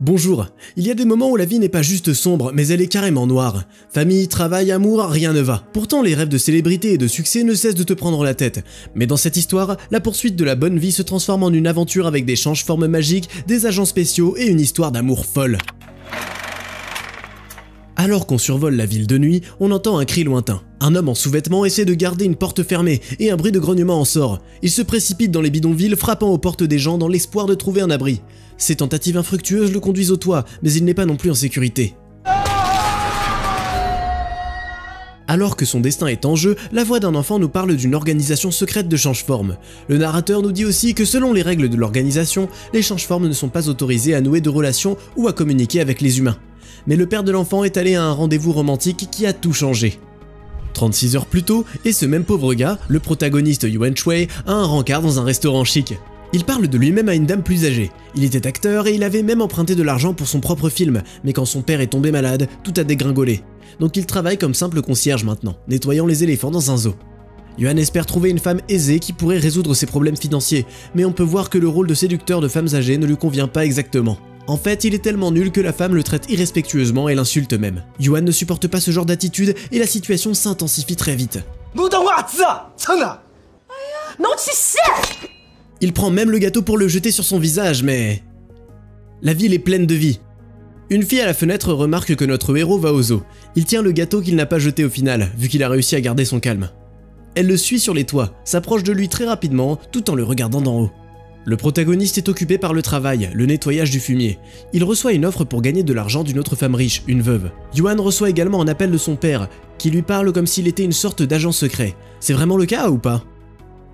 Bonjour, il y a des moments où la vie n'est pas juste sombre, mais elle est carrément noire. Famille, travail, amour, rien ne va. Pourtant, les rêves de célébrité et de succès ne cessent de te prendre la tête. Mais dans cette histoire, la poursuite de la bonne vie se transforme en une aventure avec des change-formes magiques, des agents spéciaux et une histoire d'amour folle. Alors qu'on survole la ville de nuit, on entend un cri lointain. Un homme en sous-vêtements essaie de garder une porte fermée, et un bruit de grognement en sort. Il se précipite dans les bidonvilles, frappant aux portes des gens dans l'espoir de trouver un abri. Ses tentatives infructueuses le conduisent au toit, mais il n'est pas non plus en sécurité. Alors que son destin est en jeu, la voix d'un enfant nous parle d'une organisation secrète de change-forme. Le narrateur nous dit aussi que selon les règles de l'organisation, les change-formes ne sont pas autorisés à nouer de relations ou à communiquer avec les humains. Mais le père de l'enfant est allé à un rendez-vous romantique qui a tout changé. 36 heures plus tôt, et ce même pauvre gars, le protagoniste Yuan Shui, a un rencard dans un restaurant chic. Il parle de lui-même à une dame plus âgée. Il était acteur et il avait même emprunté de l'argent pour son propre film, mais quand son père est tombé malade, tout a dégringolé. Donc il travaille comme simple concierge maintenant, nettoyant les éléphants dans un zoo. Yuan espère trouver une femme aisée qui pourrait résoudre ses problèmes financiers, mais on peut voir que le rôle de séducteur de femmes âgées ne lui convient pas exactement. En fait, il est tellement nul que la femme le traite irrespectueusement et l'insulte même. Yuan ne supporte pas ce genre d'attitude et la situation s'intensifie très vite. Il prend même le gâteau pour le jeter sur son visage, mais... La ville est pleine de vie. Une fille à la fenêtre remarque que notre héros va au zoo. Il tient le gâteau qu'il n'a pas jeté au final, vu qu'il a réussi à garder son calme. Elle le suit sur les toits, s'approche de lui très rapidement, tout en le regardant d'en haut. Le protagoniste est occupé par le travail, le nettoyage du fumier. Il reçoit une offre pour gagner de l'argent d'une autre femme riche, une veuve. Yuan reçoit également un appel de son père, qui lui parle comme s'il était une sorte d'agent secret. C'est vraiment le cas ou pas?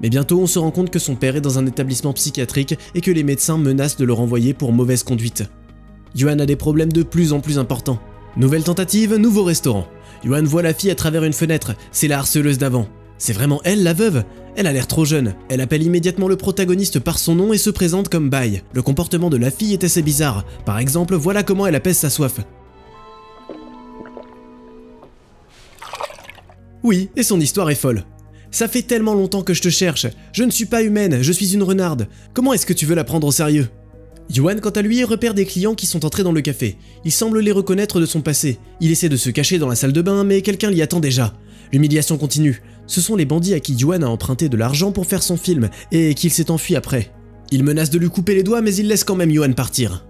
Mais bientôt on se rend compte que son père est dans un établissement psychiatrique et que les médecins menacent de le renvoyer pour mauvaise conduite. Yuan a des problèmes de plus en plus importants. Nouvelle tentative, nouveau restaurant. Yuan voit la fille à travers une fenêtre, c'est la harceleuse d'avant. C'est vraiment elle la veuve? Elle a l'air trop jeune. Elle appelle immédiatement le protagoniste par son nom et se présente comme Bai. Le comportement de la fille est assez bizarre. Par exemple, voilà comment elle apaise sa soif. Oui, et son histoire est folle. Ça fait tellement longtemps que je te cherche. Je ne suis pas humaine, je suis une renarde. Comment est-ce que tu veux la prendre au sérieux? Yuan, quant à lui, repère des clients qui sont entrés dans le café. Il semble les reconnaître de son passé. Il essaie de se cacher dans la salle de bain, mais quelqu'un l'y attend déjà. L'humiliation continue. Ce sont les bandits à qui Yuan a emprunté de l'argent pour faire son film, et qu'il s'est enfui après. Il menace de lui couper les doigts, mais il laisse quand même Yuan partir.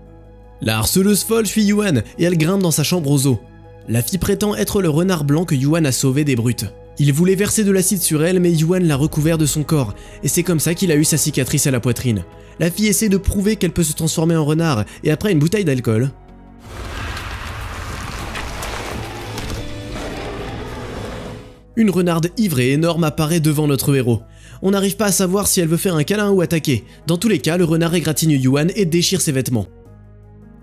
La harceleuse folle suit Yuan, et elle grimpe dans sa chambre au zoo. La fille prétend être le renard blanc que Yuan a sauvé des brutes. Il voulait verser de l'acide sur elle, mais Yuan l'a recouvert de son corps, et c'est comme ça qu'il a eu sa cicatrice à la poitrine. La fille essaie de prouver qu'elle peut se transformer en renard, et après une bouteille d'alcool... Une renarde ivre et énorme apparaît devant notre héros. On n'arrive pas à savoir si elle veut faire un câlin ou attaquer. Dans tous les cas, le renard égratigne Yuan et déchire ses vêtements.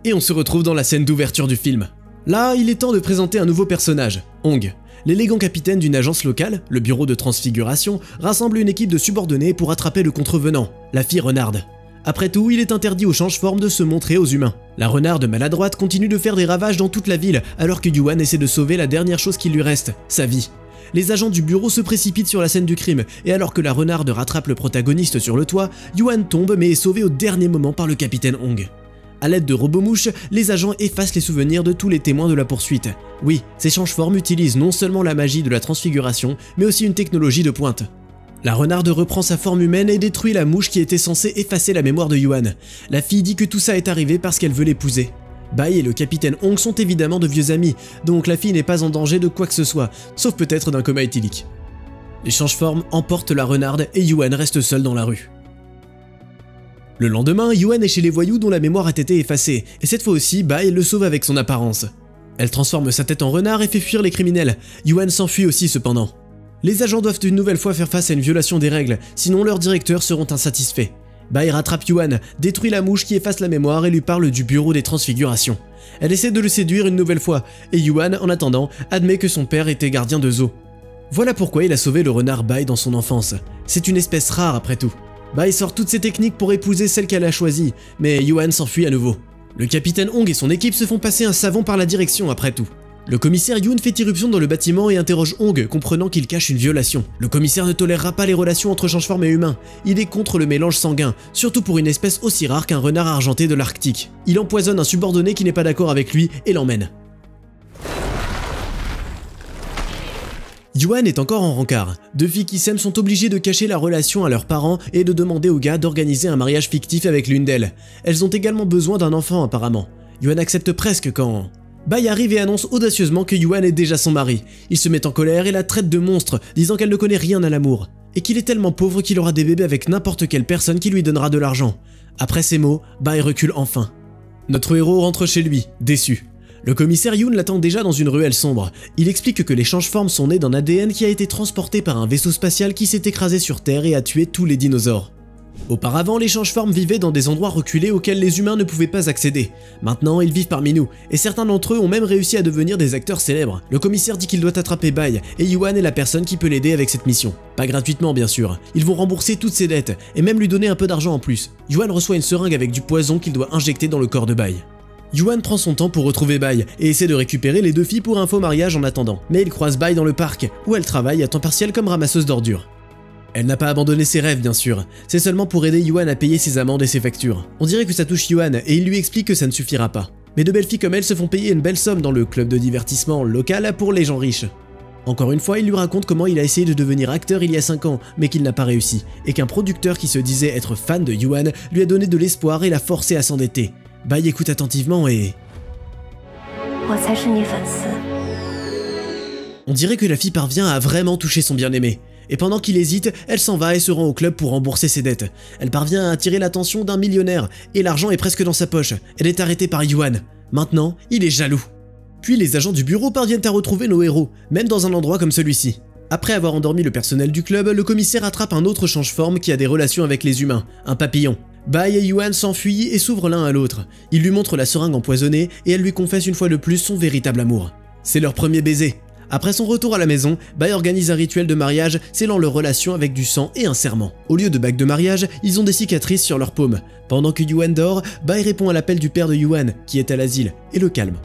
Et on se retrouve dans la scène d'ouverture du film. Là, il est temps de présenter un nouveau personnage, Hong. L'élégant capitaine d'une agence locale, le bureau de transfiguration, rassemble une équipe de subordonnés pour attraper le contrevenant, la fille renarde. Après tout, il est interdit aux change-formes de se montrer aux humains. La renarde maladroite continue de faire des ravages dans toute la ville, alors que Yuan essaie de sauver la dernière chose qui lui reste, sa vie. Les agents du bureau se précipitent sur la scène du crime, et alors que la renarde rattrape le protagoniste sur le toit, Yuan tombe mais est sauvé au dernier moment par le capitaine Hong. A l'aide de robots-mouches, les agents effacent les souvenirs de tous les témoins de la poursuite. Oui, ces change-formes utilisent non seulement la magie de la transfiguration, mais aussi une technologie de pointe. La renarde reprend sa forme humaine et détruit la mouche qui était censée effacer la mémoire de Yuan. La fille dit que tout ça est arrivé parce qu'elle veut l'épouser. Bai et le capitaine Hong sont évidemment de vieux amis, donc la fille n'est pas en danger de quoi que ce soit, sauf peut-être d'un coma éthylique. Les change-formes emportent la renarde et Yuan reste seul dans la rue. Le lendemain, Yuan est chez les voyous dont la mémoire a été effacée, et cette fois aussi, Bai le sauve avec son apparence. Elle transforme sa tête en renard et fait fuir les criminels. Yuan s'enfuit aussi cependant. Les agents doivent une nouvelle fois faire face à une violation des règles, sinon leurs directeurs seront insatisfaits. Bai rattrape Yuan, détruit la mouche qui efface la mémoire et lui parle du bureau des transfigurations. Elle essaie de le séduire une nouvelle fois, et Yuan, en attendant, admet que son père était gardien de zoo. Voilà pourquoi il a sauvé le renard Bai dans son enfance. C'est une espèce rare après tout. Bai sort toutes ses techniques pour épouser celle qu'elle a choisie, mais Yuan s'enfuit à nouveau. Le capitaine Hong et son équipe se font passer un savant par la direction après tout. Le commissaire Yoon fait irruption dans le bâtiment et interroge Hong, comprenant qu'il cache une violation. Le commissaire ne tolérera pas les relations entre change-forme et humains. Il est contre le mélange sanguin, surtout pour une espèce aussi rare qu'un renard argenté de l'Arctique. Il empoisonne un subordonné qui n'est pas d'accord avec lui et l'emmène. Yuan est encore en rencard. Deux filles qui s'aiment sont obligées de cacher la relation à leurs parents et de demander au gars d'organiser un mariage fictif avec l'une d'elles. Elles ont également besoin d'un enfant apparemment. Yuan accepte presque quand... Bai arrive et annonce audacieusement que Yuan est déjà son mari. Il se met en colère et la traite de monstre, disant qu'elle ne connaît rien à l'amour. Et qu'il est tellement pauvre qu'il aura des bébés avec n'importe quelle personne qui lui donnera de l'argent. Après ces mots, Bai recule enfin. Notre héros rentre chez lui, déçu. Le commissaire Yoon l'attend déjà dans une ruelle sombre. Il explique que les change-formes sont nés d'un ADN qui a été transporté par un vaisseau spatial qui s'est écrasé sur Terre et a tué tous les dinosaures. Auparavant, les change-formes vivaient dans des endroits reculés auxquels les humains ne pouvaient pas accéder. Maintenant, ils vivent parmi nous, et certains d'entre eux ont même réussi à devenir des acteurs célèbres. Le commissaire dit qu'il doit attraper Bai, et Yuan est la personne qui peut l'aider avec cette mission. Pas gratuitement bien sûr, ils vont rembourser toutes ses dettes, et même lui donner un peu d'argent en plus. Yuan reçoit une seringue avec du poison qu'il doit injecter dans le corps de Bai. Yuan prend son temps pour retrouver Bai, et essaie de récupérer les deux filles pour un faux mariage en attendant. Mais il croise Bai dans le parc, où elle travaille à temps partiel comme ramasseuse d'ordures. Elle n'a pas abandonné ses rêves bien sûr, c'est seulement pour aider Yuan à payer ses amendes et ses factures. On dirait que ça touche Yuan et il lui explique que ça ne suffira pas. Mais de belles filles comme elle se font payer une belle somme dans le club de divertissement local pour les gens riches. Encore une fois, il lui raconte comment il a essayé de devenir acteur il y a 5 ans, mais qu'il n'a pas réussi, et qu'un producteur qui se disait être fan de Yuan lui a donné de l'espoir et l'a forcé à s'endetter. Bai écoute attentivement et... On dirait que la fille parvient à vraiment toucher son bien-aimé. Et pendant qu'il hésite, elle s'en va et se rend au club pour rembourser ses dettes. Elle parvient à attirer l'attention d'un millionnaire, et l'argent est presque dans sa poche. Elle est arrêtée par Yuan. Maintenant, il est jaloux. Puis les agents du bureau parviennent à retrouver nos héros, même dans un endroit comme celui-ci. Après avoir endormi le personnel du club, le commissaire attrape un autre change-forme qui a des relations avec les humains, un papillon. Bai et Yuan s'enfuient et s'ouvrent l'un à l'autre. Il lui montre la seringue empoisonnée et elle lui confesse une fois de plus son véritable amour. C'est leur premier baiser. Après son retour à la maison, Bai organise un rituel de mariage scellant leur relation avec du sang et un serment. Au lieu de bagues de mariage, ils ont des cicatrices sur leurs paumes. Pendant que Yuan dort, Bai répond à l'appel du père de Yuan, qui est à l'asile, et le calme.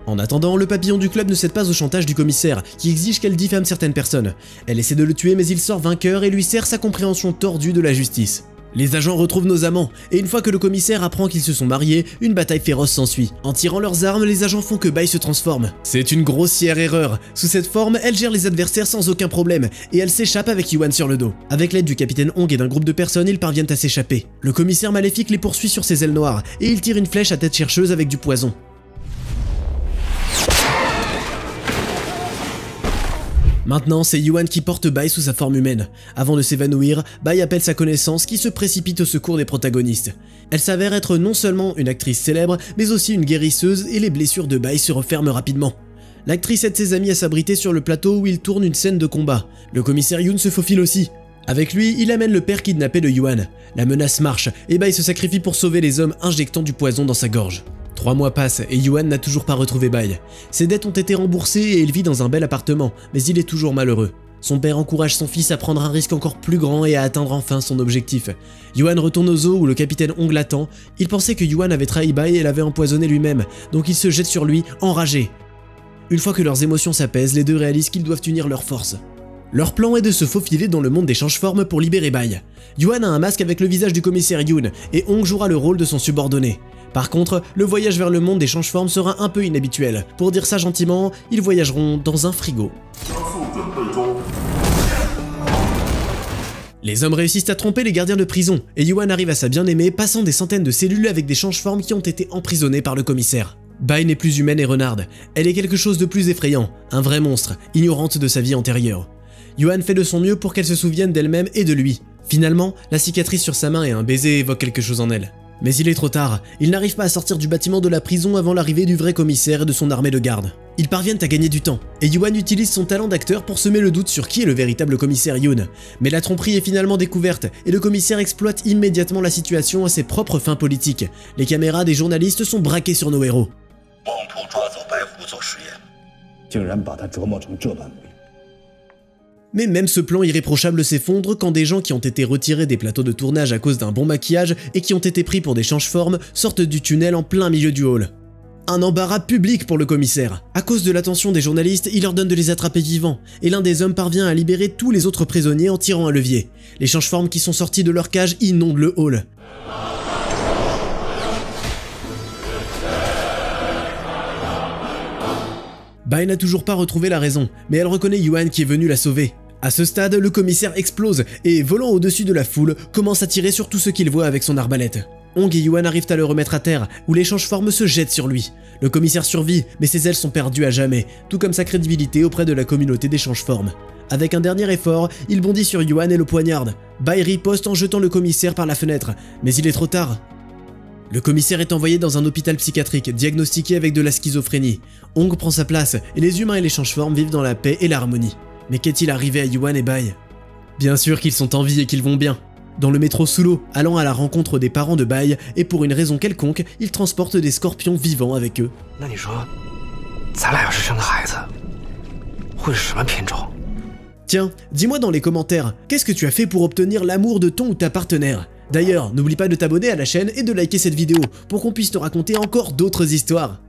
En attendant, le papillon du club ne cède pas au chantage du commissaire, qui exige qu'elle diffame certaines personnes. Elle essaie de le tuer mais il sort vainqueur et lui sert sa compréhension tordue de la justice. Les agents retrouvent nos amants, et une fois que le commissaire apprend qu'ils se sont mariés, une bataille féroce s'ensuit. En tirant leurs armes, les agents font que Bai se transforme. C'est une grossière erreur. Sous cette forme, elle gère les adversaires sans aucun problème, et elle s'échappe avec Yuan sur le dos. Avec l'aide du capitaine Hong et d'un groupe de personnes, ils parviennent à s'échapper. Le commissaire maléfique les poursuit sur ses ailes noires, et il tire une flèche à tête chercheuse avec du poison. Maintenant, c'est Yuan qui porte Bai sous sa forme humaine. Avant de s'évanouir, Bai appelle sa connaissance qui se précipite au secours des protagonistes. Elle s'avère être non seulement une actrice célèbre, mais aussi une guérisseuse et les blessures de Bai se referment rapidement. L'actrice aide ses amis à s'abriter sur le plateau où il tourne une scène de combat. Le commissaire Yoon se faufile aussi. Avec lui, il amène le père kidnappé de Yuan. La menace marche et Bai se sacrifie pour sauver les hommes injectant du poison dans sa gorge. 3 mois passent et Yuan n'a toujours pas retrouvé Bai. Ses dettes ont été remboursées et il vit dans un bel appartement, mais il est toujours malheureux. Son père encourage son fils à prendre un risque encore plus grand et à atteindre enfin son objectif. Yuan retourne au zoo où le capitaine Hong l'attend. Il pensait que Yuan avait trahi Bai et l'avait empoisonné lui-même, donc il se jette sur lui, enragé. Une fois que leurs émotions s'apaisent, les deux réalisent qu'ils doivent unir leurs forces. Leur plan est de se faufiler dans le monde des change-formes pour libérer Bai. Yuan a un masque avec le visage du commissaire Yoon, et Hong jouera le rôle de son subordonné. Par contre, le voyage vers le monde des change-formes sera un peu inhabituel. Pour dire ça gentiment, ils voyageront dans un frigo. Les hommes réussissent à tromper les gardiens de prison, et Yuan arrive à sa bien-aimée, passant des centaines de cellules avec des change-formes qui ont été emprisonnés par le commissaire. Bai n'est plus humaine et renarde, elle est quelque chose de plus effrayant, un vrai monstre, ignorante de sa vie antérieure. Yuan fait de son mieux pour qu'elle se souvienne d'elle-même et de lui. Finalement, la cicatrice sur sa main et un baiser évoquent quelque chose en elle. Mais il est trop tard, ils n'arrivent pas à sortir du bâtiment de la prison avant l'arrivée du vrai commissaire et de son armée de garde. Ils parviennent à gagner du temps, et Yuan utilise son talent d'acteur pour semer le doute sur qui est le véritable commissaire Yoon. Mais la tromperie est finalement découverte, et le commissaire exploite immédiatement la situation à ses propres fins politiques. Les caméras des journalistes sont braquées sur nos héros. Mais même ce plan irréprochable s'effondre quand des gens qui ont été retirés des plateaux de tournage à cause d'un bon maquillage et qui ont été pris pour des change-formes sortent du tunnel en plein milieu du hall. Un embarras public pour le commissaire. À cause de l'attention des journalistes, il ordonne de les attraper vivants, et l'un des hommes parvient à libérer tous les autres prisonniers en tirant un levier. Les change-formes qui sont sortis de leur cage inondent le hall. Bai n'a toujours pas retrouvé la raison, mais elle reconnaît Yuan qui est venu la sauver. À ce stade, le commissaire explose et, volant au-dessus de la foule, commence à tirer sur tout ce qu'il voit avec son arbalète. Hong et Yuan arrivent à le remettre à terre, où les change-formes se jettent sur lui. Le commissaire survit, mais ses ailes sont perdues à jamais, tout comme sa crédibilité auprès de la communauté des change-formes. Avec un dernier effort, il bondit sur Yuan et le poignarde. Bai riposte en jetant le commissaire par la fenêtre, mais il est trop tard. Le commissaire est envoyé dans un hôpital psychiatrique, diagnostiqué avec de la schizophrénie. Hong prend sa place, et les humains et les change-formes vivent dans la paix et l'harmonie. Mais qu'est-il arrivé à Yuan et Bai? Bien sûr qu'ils sont en vie et qu'ils vont bien. Dans le métro sous l'eau, allant à la rencontre des parents de Bai, et pour une raison quelconque, ils transportent des scorpions vivants avec eux. Tiens, dis-moi dans les commentaires, qu'est-ce que tu as fait pour obtenir l'amour de ton ou ta partenaire? D'ailleurs, n'oublie pas de t'abonner à la chaîne et de liker cette vidéo, pour qu'on puisse te raconter encore d'autres histoires.